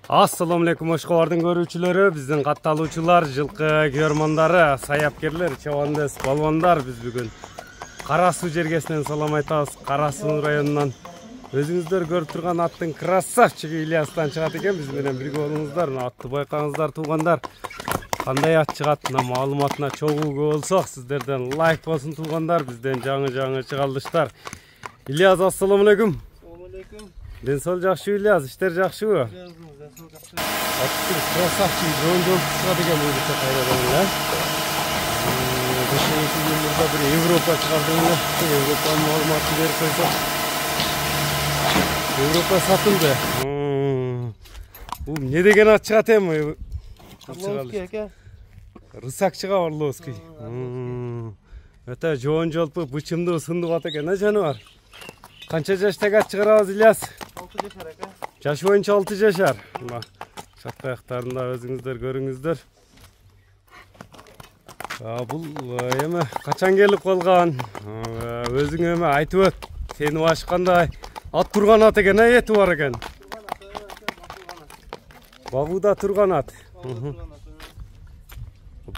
Assalamu alaikum Oshqobardın görүүчүлөрү, биздин катталуучулар, жылкы көрмандары, саяпкерлер, чабанды балбандар. Биз бүгүн Кара Суу жергесинен салам айтабыз. Кара Суу районунан өзүңүздөр көрүп турган аттын красавчиги Ильястан чыгат экен. Биз менен бирге болуңуздар. Атты байкаңыздар, туугандар. Кандай ат чыгат, маалыматына чогууга болсок, сиздерден лайк болсун туугандар. Бизден жаңы чыгалыштар. Ильяс, ассаламу алейкум. Assalamu alaikum. Ден сол жакшы, Ильяс, иштер жакшыбы? Аттың красавчик жол чыгат экен бул жерде кайрадан эле. Бешинчи жылда бир Европа чыгарды эле. Европанын маалыматын берип койсок. Европа сатылды. Бул эмне деген ат чыгат эми? Орловский ака. Рысак чыга Орловский. Өтө жоон жолпу, бычымдуу, сындуу ат экен, жаныбар. Канча жаштагы ат чыгарабыз, Ильяс? 6 жашар ака. Жаш боюнча 6 жашар. Шатка аяктарында өзүңүздөр көрүңүздөр. Бул эми качан келип калган? Өзүң эми айтып өт. Сени башкандай ат турган ат экен, эти бар экен. Багууда турган ат.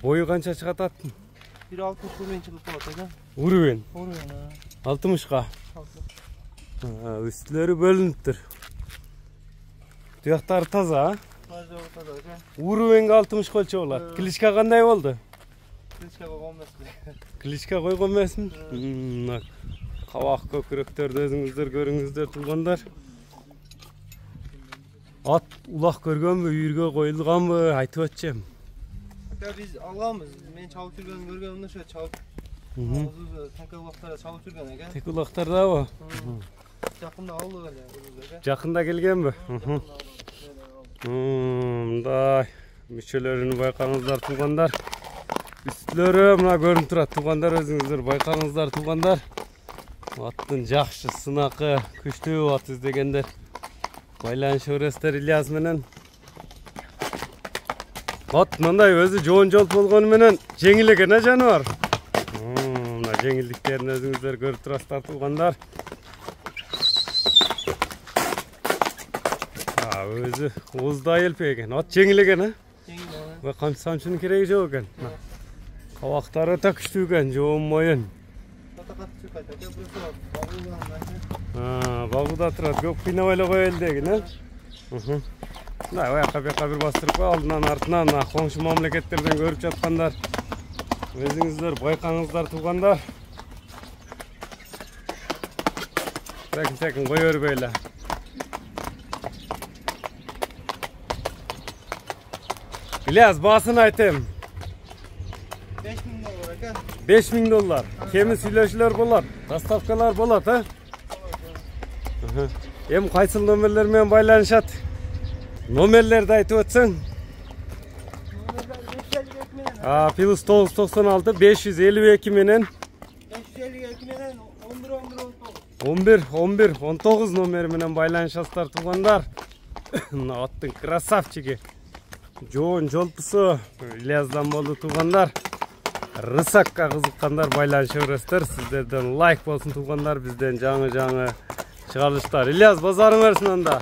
Бою канча чыгат аттын? 1.60 мен чыгып калат ака. Уруен. 60ка. Üstlері bölünüптір. Tuyaqtары таза, Уруенге 60 қолча болады. Кличка қандай болды? Кличка қойған мәсін. Кличка қойған мәсін? Қабақ көкіректерді өзіңіздер көріңіздер туғандар. Ат улақ көрген бі, үйірге қойылған бі, айтып өтчем. Biz алғанбыз. Мен чалып жүргенін көргенімді шөй чалып. Тек улақтарда чалып жүрген екен. Тек улақтарда ба? Жақында алды әлі. Жақында келген бі? Мындай мүшелерін байқаңыздар туғандар. Үстілері мына көрініп тұрады туғандар, өзіңіздер байқаңыздар туғандар. Аттың жақшы сынақы күштүү ат іздегендер. Байланыш өрестер Ильяс менен. Ат мындай өзі жоон жол болгону менен жеңил экен, жаныбар. Мына жеңилдиктерин өзүңүздөр көрүп турасыздар туугандар. Өзі уызда елпе екен. Ат жеңіл екен, а? Қамшы самшының керегі жоқ екен. Қабақтары өте күшті екен, жоон мойын. Багуда тұрады, көп қинабайлы қойылды екен, а? Аяққа беққа бір бастырып қой, алдынан артынан қоңшы мамлекеттерден көріп жатқандар. Өзіңіздер байқаңыздар туғандар. Сәкін қой өрбейлі. İlyas, basını aytayım. 5.000 dolar aka. 5.000 dolar. Kemi süйлөшүүлөр болот, доставкалар болот, ha? Эми кайсыл номерлер менен байланышат? Номерлерди айтып өтсөң. Плюс 996 552 менен 552 менен 11 19 номери менен байланышасыздар туугандар. Аттын красавчиги. Жоон жолпусу Ильяздан болду туугандар. Рысакка кызыккандар байланыша бересиздер. Сиздерден лайк болсун туугандар. Бизден жаңы чыгарылыштар. Ильяс, базарың берсин анда.